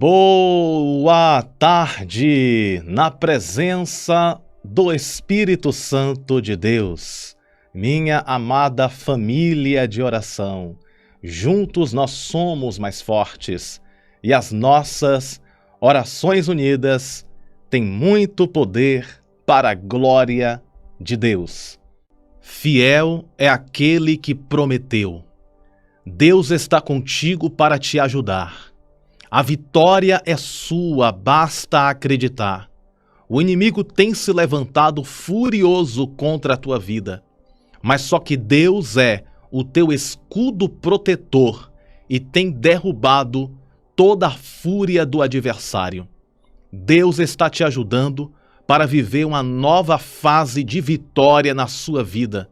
Boa tarde, na presença do Espírito Santo de Deus, minha amada família de oração. Juntos nós somos mais fortes e as nossas orações unidas têm muito poder para a glória de Deus. Fiel é aquele que prometeu. Deus está contigo para te ajudar. A vitória é sua, basta acreditar. O inimigo tem se levantado furioso contra a tua vida, mas só que Deus é o teu escudo protetor e tem derrubado toda a fúria do adversário. Deus está te ajudando para viver uma nova fase de vitória na sua vida.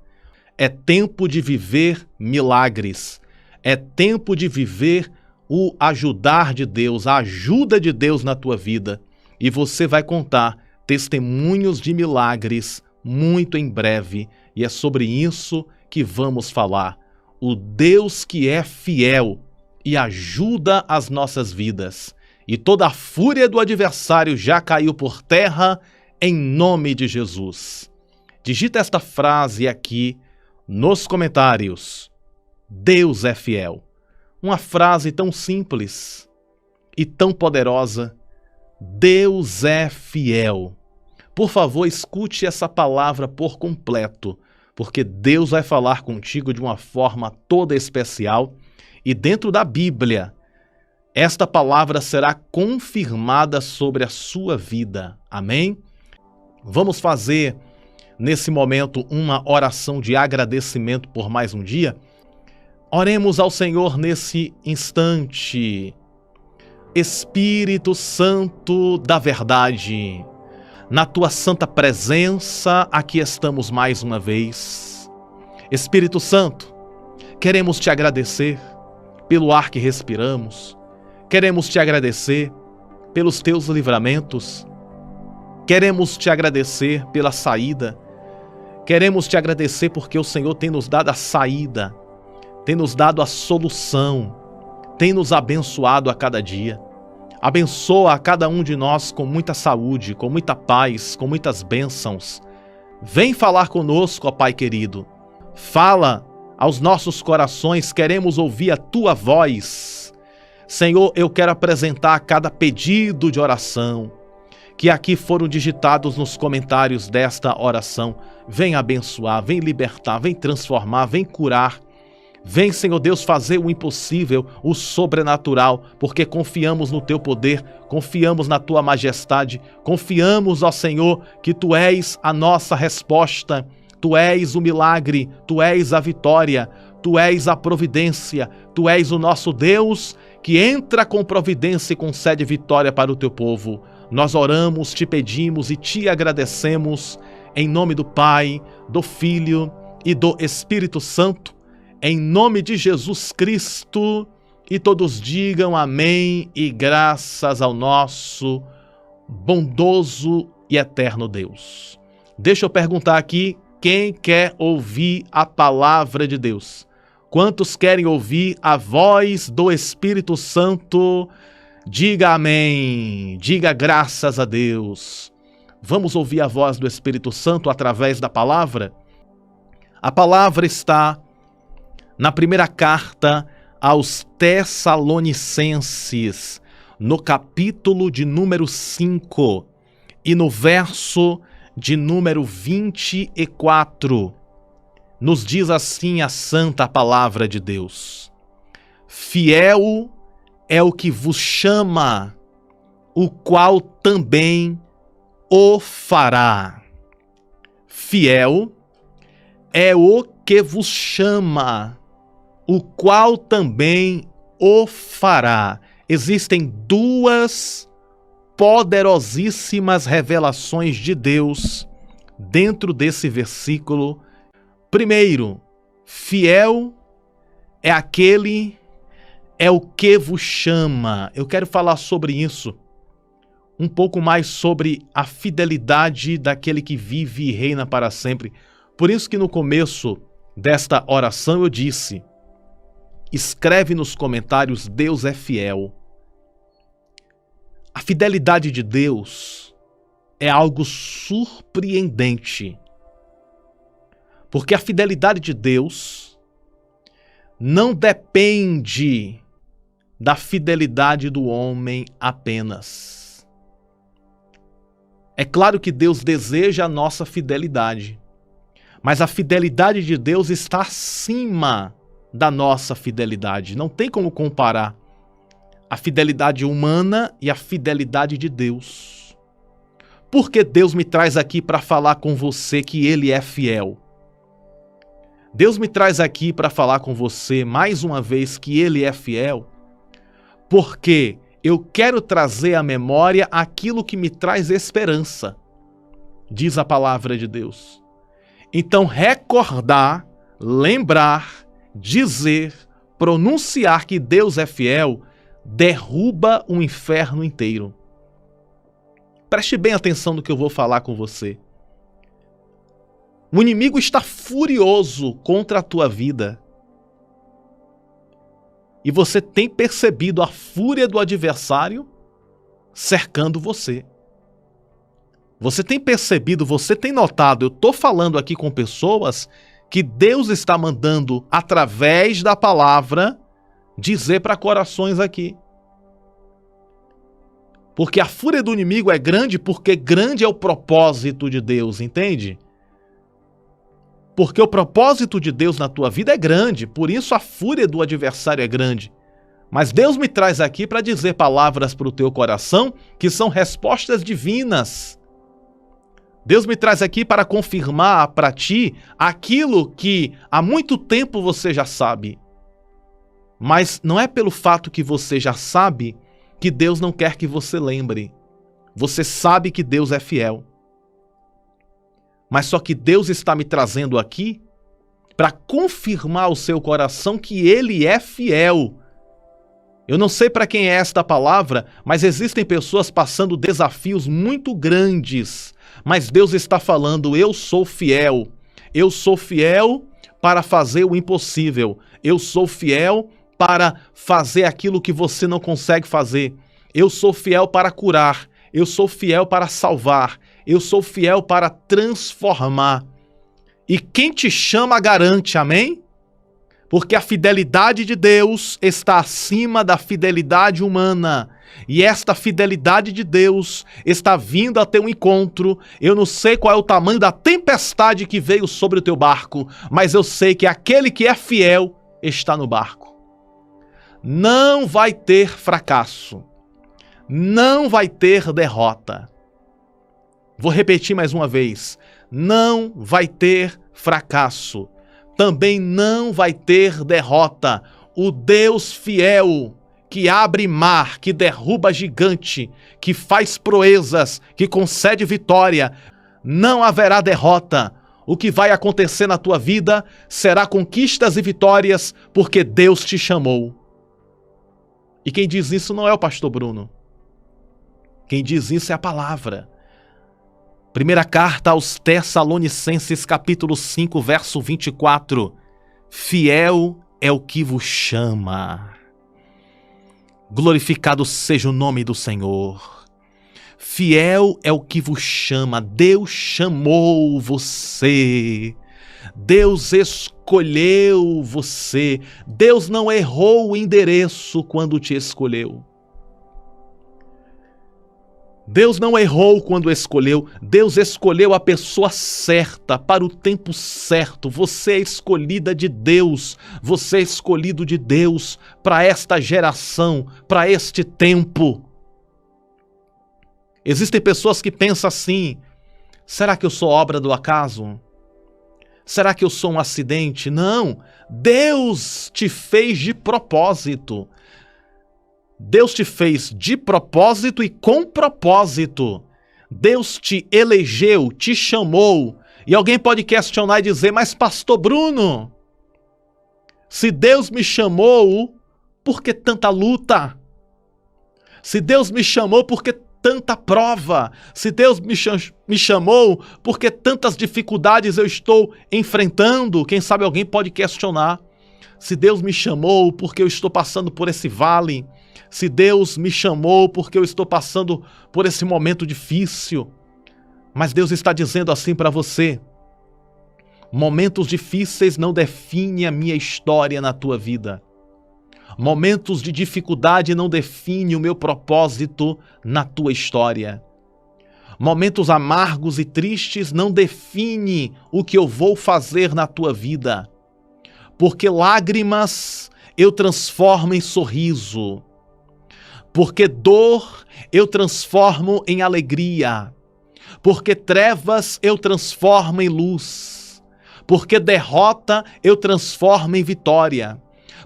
É tempo de viver milagres, é tempo de viver o ajudar de Deus, a ajuda de Deus na tua vida. E você vai contar testemunhos de milagres muito em breve. E é sobre isso que vamos falar. O Deus que é fiel e ajuda as nossas vidas. E toda a fúria do adversário já caiu por terra em nome de Jesus. Digita esta frase aqui nos comentários. Deus é fiel. Uma frase tão simples e tão poderosa. Deus é fiel. Por favor, escute essa palavra por completo, porque Deus vai falar contigo de uma forma toda especial e dentro da Bíblia, esta palavra será confirmada sobre a sua vida. Amém? Vamos fazer nesse momento uma oração de agradecimento por mais um dia? Oremos ao Senhor nesse instante. Espírito Santo da verdade, na tua santa presença, aqui estamos mais uma vez. Espírito Santo, queremos te agradecer pelo ar que respiramos, queremos te agradecer pelos teus livramentos, queremos te agradecer pela saída, queremos te agradecer porque o Senhor tem nos dado a saída, tem nos dado a solução, tem nos abençoado a cada dia. Abençoa a cada um de nós com muita saúde, com muita paz, com muitas bênçãos. Vem falar conosco, ó Pai querido. Fala aos nossos corações, queremos ouvir a tua voz. Senhor, eu quero apresentar cada pedido de oração que aqui foram digitados nos comentários desta oração. Vem abençoar, vem libertar, vem transformar, vem curar. Vem, Senhor Deus, fazer o impossível, o sobrenatural, porque confiamos no teu poder, confiamos na tua majestade, confiamos, ó Senhor, que tu és a nossa resposta, tu és o milagre, tu és a vitória, tu és a providência, tu és o nosso Deus que entra com providência e concede vitória para o teu povo. Nós oramos, te pedimos e te agradecemos em nome do Pai, do Filho e do Espírito Santo, em nome de Jesus Cristo, e todos digam amém e graças ao nosso bondoso e eterno Deus. Deixa eu perguntar aqui, quem quer ouvir a palavra de Deus? Quantos querem ouvir a voz do Espírito Santo? Diga amém, diga graças a Deus. Vamos ouvir a voz do Espírito Santo através da palavra? A palavra está na primeira carta aos Tessalonicenses, no capítulo de número 5 e no verso de número 24, nos diz assim a santa palavra de Deus: Fiel é o que vos chama, o qual também o fará. Fiel é o que vos chama, o qual também o fará. Existem duas poderosíssimas revelações de Deus dentro desse versículo. Primeiro, fiel é o que vos chama. Eu quero falar sobre isso, um pouco mais sobre a fidelidade daquele que vive e reina para sempre. Por isso que no começo desta oração eu disse: escreve nos comentários, Deus é fiel. fidelidade de Deus é algo surpreendente. Porque a fidelidade de Deus não depende da fidelidade do homem apenas. É claro que Deus deseja a nossa fidelidade, mas a fidelidade de Deus está acima da nossa fidelidade. Não tem como comparar a fidelidade humana e a fidelidade de Deus. Porque Deus me traz aqui para falar com você que Ele é fiel. Deus me traz aqui para falar com você mais uma vez que Ele é fiel, porque eu quero trazer à memória aquilo que me traz esperança, diz a palavra de Deus. Então, recordar, lembrar, dizer, pronunciar que Deus é fiel, derruba o inferno inteiro. Preste bem atenção no que eu vou falar com você. O inimigo está furioso contra a tua vida. E você tem percebido a fúria do adversário cercando você. Você tem percebido, você tem notado, eu estou falando aqui com pessoas que Deus está mandando, através da palavra, dizer para corações aqui. Porque a fúria do inimigo é grande, porque grande é o propósito de Deus, entende? Porque o propósito de Deus na tua vida é grande, por isso a fúria do adversário é grande. Mas Deus me traz aqui para dizer palavras para o teu coração que são respostas divinas. Deus me traz aqui para confirmar para ti aquilo que há muito tempo você já sabe. Mas não é pelo fato que você já sabe que Deus não quer que você lembre. Você sabe que Deus é fiel. Mas só que Deus está me trazendo aqui para confirmar o seu coração que Ele é fiel. Eu não sei para quem é esta palavra, mas existem pessoas passando desafios muito grandes. Mas Deus está falando, eu sou fiel. Eu sou fiel para fazer o impossível. Eu sou fiel para fazer aquilo que você não consegue fazer. Eu sou fiel para curar. Eu sou fiel para salvar. Eu sou fiel para transformar. E quem te chama garante, amém? Porque a fidelidade de Deus está acima da fidelidade humana. E esta fidelidade de Deus está vindo a teu encontro. Eu não sei qual é o tamanho da tempestade que veio sobre o teu barco, mas eu sei que aquele que é fiel está no barco. Não vai ter fracasso. Não vai ter derrota. Vou repetir mais uma vez. Não vai ter fracasso. Também não vai ter derrota. O Deus fiel, que abre mar, que derruba gigante, que faz proezas, que concede vitória, não haverá derrota. O que vai acontecer na tua vida será conquistas e vitórias, porque Deus te chamou. E quem diz isso não é o pastor Bruno. Quem diz isso é a palavra. Primeira carta aos Tessalonicenses, capítulo 5, verso 24. Fiel é o que vos chama. Glorificado seja o nome do Senhor. Fiel é o que vos chama. Deus chamou você. Deus escolheu você. Deus não errou o endereço quando te escolheu. Deus não errou quando escolheu. Deus escolheu a pessoa certa para o tempo certo. Você é escolhida de Deus. Você é escolhido de Deus para esta geração, para este tempo. Existem pessoas que pensam assim: será que eu sou obra do acaso? Será que eu sou um acidente? Não. Deus te fez de propósito. Deus te fez de propósito e com propósito. Deus te elegeu, te chamou. E alguém pode questionar e dizer: mas pastor Bruno, se Deus me chamou, por que tanta luta? Se Deus me chamou, por que tanta prova? Se Deus me chamou, por que tantas dificuldades eu estou enfrentando? Quem sabe alguém pode questionar. Se Deus me chamou, por que eu estou passando por esse vale? se Deus me chamou porque eu estou passando por esse momento difícil. Mas Deus está dizendo assim para você: momentos difíceis não definem a minha história na tua vida. Momentos de dificuldade não definem o meu propósito na tua história. Momentos amargos e tristes não definem o que eu vou fazer na tua vida. Porque lágrimas eu transformo em sorriso. Porque dor eu transformo em alegria. Porque trevas eu transformo em luz. Porque derrota eu transformo em vitória.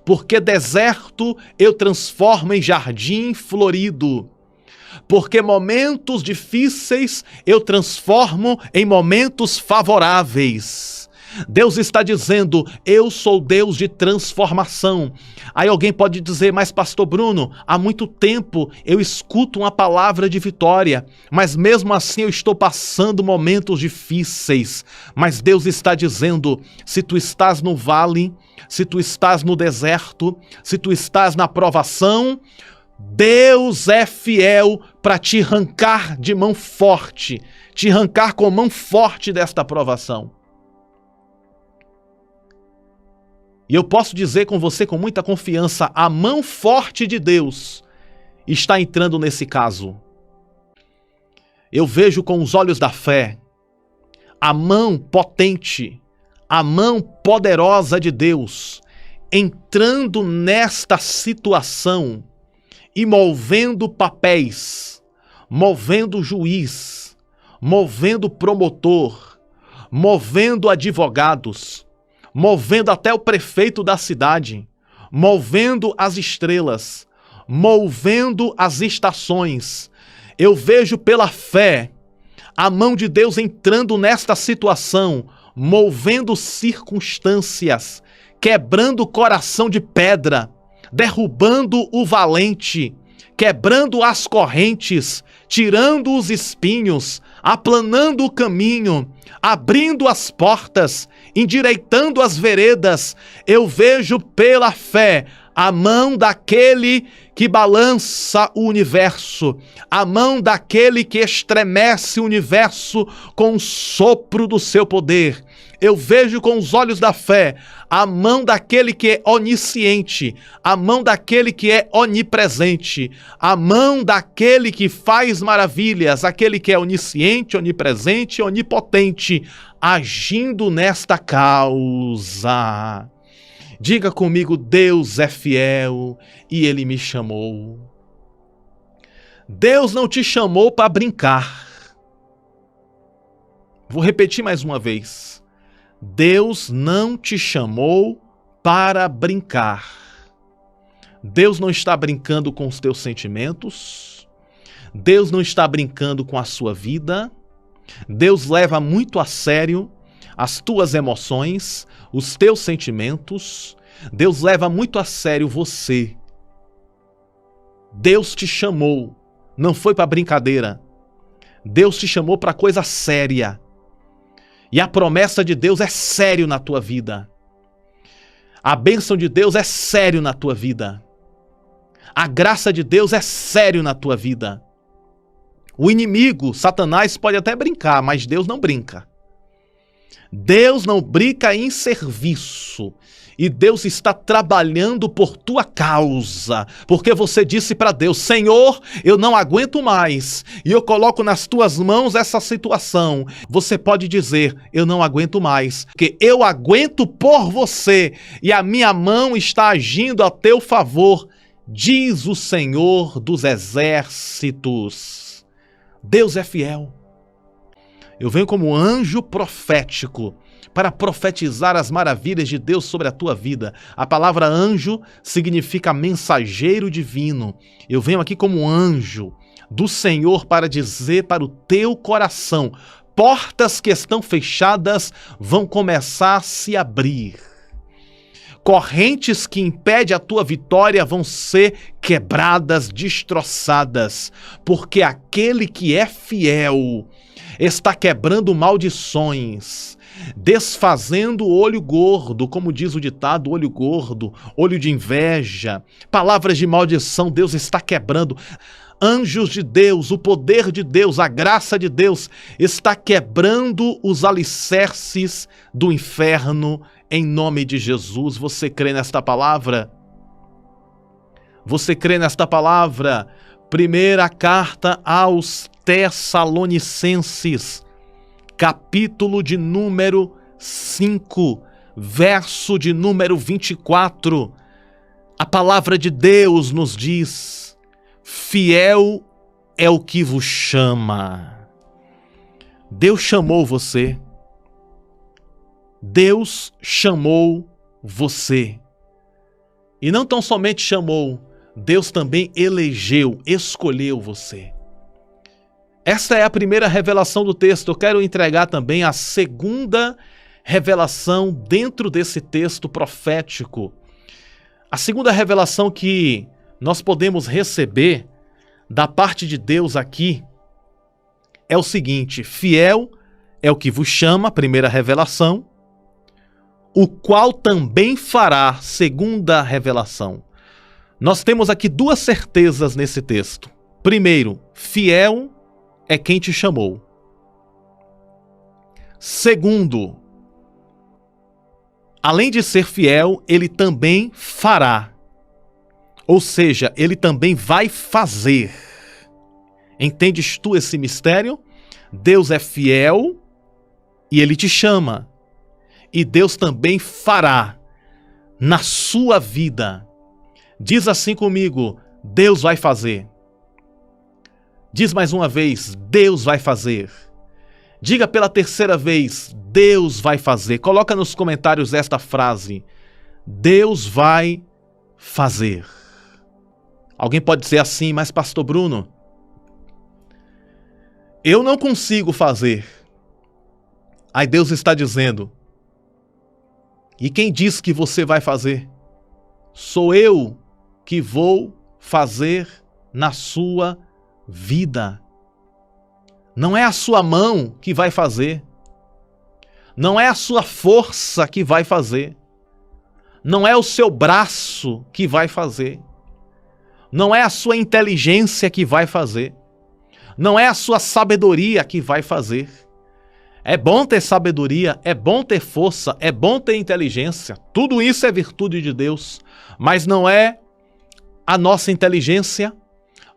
Porque deserto eu transformo em jardim florido. Porque momentos difíceis eu transformo em momentos favoráveis. Deus está dizendo: eu sou Deus de transformação. Aí alguém pode dizer: mas pastor Bruno, há muito tempo eu escuto uma palavra de vitória, mas mesmo assim eu estou passando momentos difíceis. Mas Deus está dizendo: se tu estás no vale, se tu estás no deserto, se tu estás na provação, Deus é fiel para te arrancar de mão forte, te arrancar com mão forte desta provação. E eu posso dizer com você com muita confiança: a mão forte de Deus está entrando nesse caso. Eu vejo com os olhos da fé a mão potente, a mão poderosa de Deus entrando nesta situação e movendo papéis, movendo juiz, movendo promotor, movendo advogados, movendo até o prefeito da cidade, movendo as estrelas, movendo as estações. Eu vejo pela fé a mão de Deus entrando nesta situação, movendo circunstâncias, quebrando o coração de pedra, derrubando o valente, quebrando as correntes, tirando os espinhos, aplanando o caminho, abrindo as portas, endireitando as veredas. Eu vejo pela fé a mão daquele que balança o universo, a mão daquele que estremece o universo com o sopro do seu poder. Eu vejo com os olhos da fé a mão daquele que é onisciente, a mão daquele que é onipresente, a mão daquele que faz maravilhas, aquele que é onisciente, onipresente e onipotente, agindo nesta causa. Diga comigo: Deus é fiel e Ele me chamou. Deus não te chamou para brincar. Vou repetir mais uma vez. Deus não te chamou para brincar. Deus não está brincando com os teus sentimentos. Deus não está brincando com a sua vida. Deus leva muito a sério as tuas emoções, os teus sentimentos. Deus leva muito a sério você. Deus te chamou, não foi para brincadeira. Deus te chamou para coisa séria. E a promessa de Deus é sério na tua vida. A bênção de Deus é sério na tua vida. A graça de Deus é sério na tua vida. O inimigo, Satanás, pode até brincar, mas Deus não brinca. Deus não brinca em serviço. E Deus está trabalhando por tua causa, porque você disse para Deus: Senhor, eu não aguento mais, e eu coloco nas tuas mãos essa situação. Você pode dizer: eu não aguento mais, porque eu aguento por você, e a minha mão está agindo a teu favor, diz o Senhor dos exércitos. Deus é fiel. Eu venho como anjo profético para profetizar as maravilhas de Deus sobre a tua vida. A palavra anjo significa mensageiro divino. Eu venho aqui como anjo do Senhor para dizer para o teu coração: portas que estão fechadas vão começar a se abrir. Correntes que impedem a tua vitória vão ser quebradas, destroçadas, porque aquele que é fiel, está quebrando maldições, desfazendo o olho gordo, como diz o ditado, olho gordo, olho de inveja, palavras de maldição, Deus está quebrando. Anjos de Deus, o poder de Deus, a graça de Deus está quebrando os alicerces do inferno em nome de Jesus. Você crê nesta palavra? Você crê nesta palavra? Primeira carta aos Tessalonicenses, capítulo de número 5, verso de número 24. A palavra de Deus nos diz: fiel é o que vos chama. Deus chamou você. Deus chamou você. E não tão somente chamou, Deus também elegeu, escolheu você. Esta é a primeira revelação do texto. Eu quero entregar também a segunda revelação dentro desse texto profético. A segunda revelação que nós podemos receber da parte de Deus aqui é o seguinte: fiel é o que vos chama, primeira revelação, o qual também fará, segunda revelação. Nós temos aqui duas certezas nesse texto. Primeiro, fiel é quem te chamou. Segundo, além de ser fiel, ele também fará. Ou seja, ele também vai fazer. Entendes tu esse mistério? Deus é fiel e ele te chama. E Deus também fará na sua vida. Diz assim comigo: Deus vai fazer. Diz mais uma vez: Deus vai fazer. Diga pela terceira vez: Deus vai fazer. Coloca nos comentários esta frase: Deus vai fazer. Alguém pode dizer assim: mas pastor Bruno, eu não consigo fazer. Aí Deus está dizendo: e quem diz que você vai fazer? Sou eu que vou fazer na sua vida. Não é a sua mão que vai fazer. Não é a sua força que vai fazer. Não é o seu braço que vai fazer. Não é a sua inteligência que vai fazer. Não é a sua sabedoria que vai fazer. É bom ter sabedoria, é bom ter força, é bom ter inteligência. Tudo isso é virtude de Deus. Mas não é a nossa inteligência,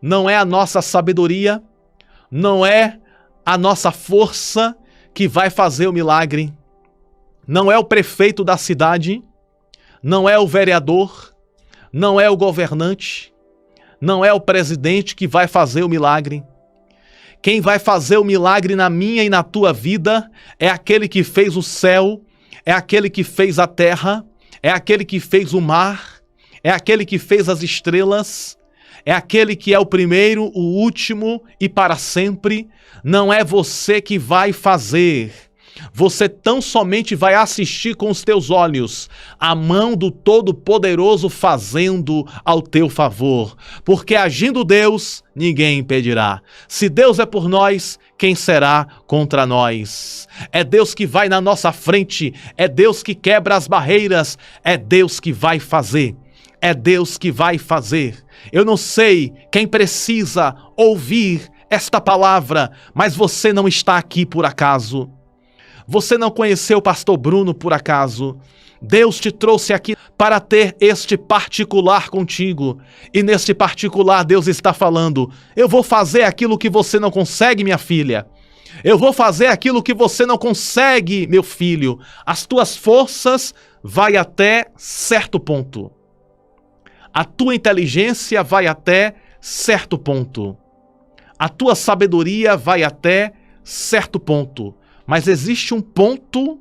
não é a nossa sabedoria, não é a nossa força que vai fazer o milagre. Não é o prefeito da cidade, não é o vereador, não é o governante, não é o presidente que vai fazer o milagre. Quem vai fazer o milagre na minha e na tua vida é aquele que fez o céu, é aquele que fez a terra, é aquele que fez o mar, é aquele que fez as estrelas, é aquele que é o primeiro, o último e para sempre. Não é você que vai fazer. Você tão somente vai assistir com os teus olhos a mão do Todo-Poderoso fazendo ao teu favor. Porque agindo Deus, ninguém impedirá. Se Deus é por nós, quem será contra nós? É Deus que vai na nossa frente, é Deus que quebra as barreiras, é Deus que vai fazer. É Deus que vai fazer. Eu não sei quem precisa ouvir esta palavra, mas você não está aqui por acaso. Você não conheceu o pastor Bruno por acaso. Deus te trouxe aqui para ter este particular contigo. E neste particular Deus está falando: eu vou fazer aquilo que você não consegue, minha filha. Eu vou fazer aquilo que você não consegue, meu filho. As tuas forças vai até certo ponto. A tua inteligência vai até certo ponto. A tua sabedoria vai até certo ponto. Mas existe um ponto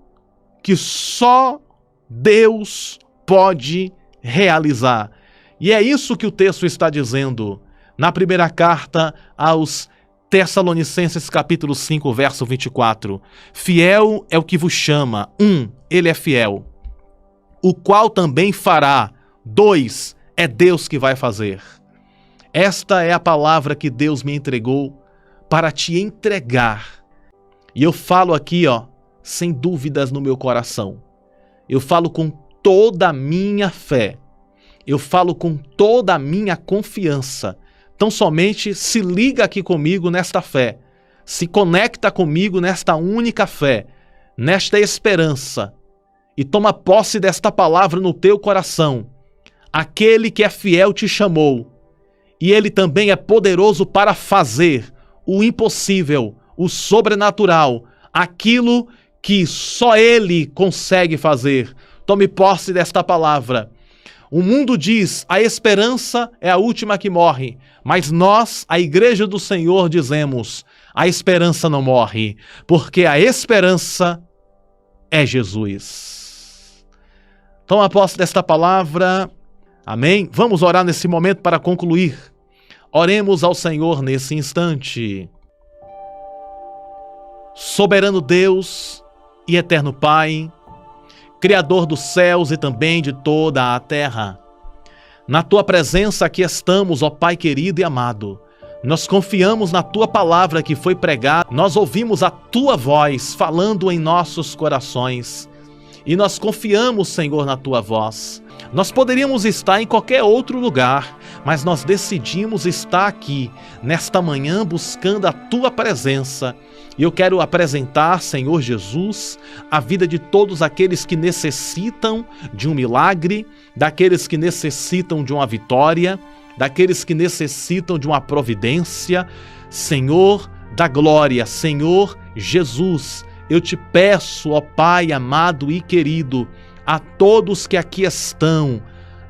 que só Deus pode realizar. E é isso que o texto está dizendo na primeira carta aos Tessalonicenses, capítulo 5, verso 24. Fiel é o que vos chama. 1. Ele é fiel, o qual também fará. 2. É Deus que vai fazer. Esta é a palavra que Deus me entregou para te entregar E eu falo aqui, sem dúvidas no meu coração. Eu falo com toda a minha fé. Eu falo com toda a minha confiança. Então somente se liga aqui comigo nesta fé. Se conecta comigo nesta única fé, nesta esperança. E toma posse desta palavra no teu coração. Aquele que é fiel te chamou. E ele também é poderoso para fazer o impossível, o sobrenatural, aquilo que só ele consegue fazer. Tome posse desta palavra. O mundo diz, a esperança é a última que morre, mas nós, a Igreja do Senhor, dizemos, a esperança não morre, porque a esperança é Jesus. Toma posse desta palavra, amém? Vamos orar nesse momento para concluir. Oremos ao Senhor nesse instante. Soberano Deus e eterno Pai, Criador dos céus e também de toda a terra, na Tua presença aqui estamos, ó Pai querido e amado. Nós confiamos na Tua palavra que foi pregada, nós ouvimos a Tua voz falando em nossos corações e nós confiamos, Senhor, na Tua voz. Nós poderíamos estar em qualquer outro lugar, mas nós decidimos estar aqui, nesta manhã, buscando a Tua presença. E eu quero apresentar, Senhor Jesus, a vida de todos aqueles que necessitam de um milagre, daqueles que necessitam de uma vitória, daqueles que necessitam de uma providência. Senhor da glória, Senhor Jesus, eu te peço, ó Pai amado e querido, a todos que aqui estão,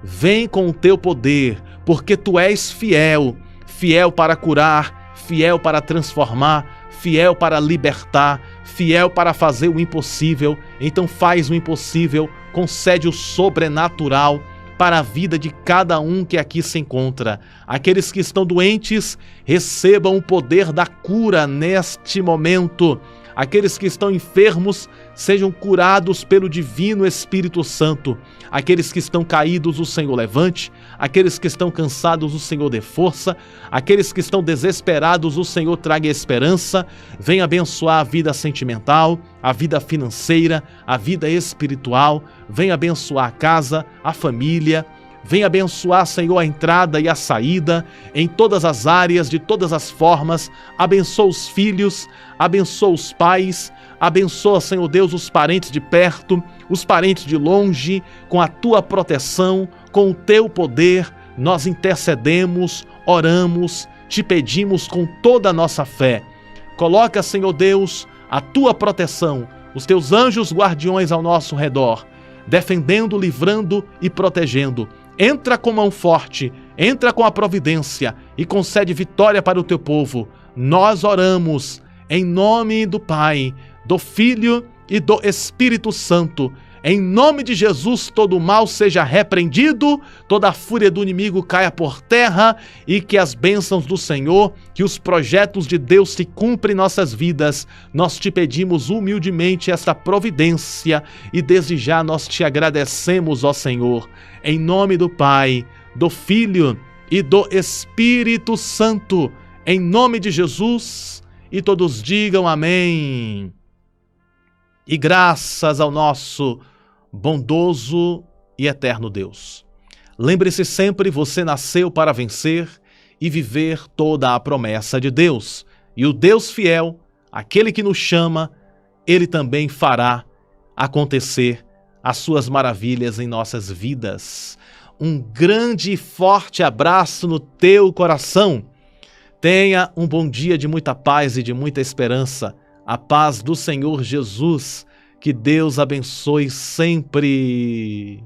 vem com o teu poder, porque tu és fiel, fiel para curar, fiel para transformar, fiel para libertar, fiel para fazer o impossível. Então faz o impossível, concede o sobrenatural para a vida de cada um que aqui se encontra. Aqueles que estão doentes, recebam o poder da cura neste momento. Aqueles que estão enfermos, sejam curados pelo divino Espírito Santo. Aqueles que estão caídos, o Senhor levante. Aqueles que estão cansados, o Senhor dê força. Aqueles que estão desesperados, o Senhor traga esperança. Venha abençoar a vida sentimental, a vida financeira, a vida espiritual. Venha abençoar a casa, a família. Venha abençoar, Senhor, a entrada e a saída em todas as áreas, de todas as formas. Abençoa os filhos, abençoa os pais, abençoa, Senhor Deus, os parentes de perto, os parentes de longe, com a Tua proteção, com o Teu poder. Nós intercedemos, oramos, te pedimos com toda a nossa fé. Coloca, Senhor Deus, a Tua proteção, os Teus anjos guardiões ao nosso redor, defendendo, livrando e protegendo. Entra com mão forte, entra com a providência e concede vitória para o Teu povo. Nós oramos em nome do Pai, do Filho e do Espírito Santo. Em nome de Jesus, todo o mal seja repreendido, toda a fúria do inimigo caia por terra e que as bênçãos do Senhor, que os projetos de Deus se cumprem em nossas vidas. Nós te pedimos humildemente esta providência e desde já nós te agradecemos, ó Senhor. Em nome do Pai, do Filho e do Espírito Santo, em nome de Jesus, e todos digam amém. E graças ao nosso bondoso e eterno Deus. Lembre-se sempre, você nasceu para vencer e viver toda a promessa de Deus. E o Deus fiel, aquele que nos chama, Ele também fará acontecer as suas maravilhas em nossas vidas. Um grande e forte abraço no teu coração. Tenha um bom dia de muita paz e de muita esperança. A paz do Senhor Jesus. Que Deus abençoe sempre.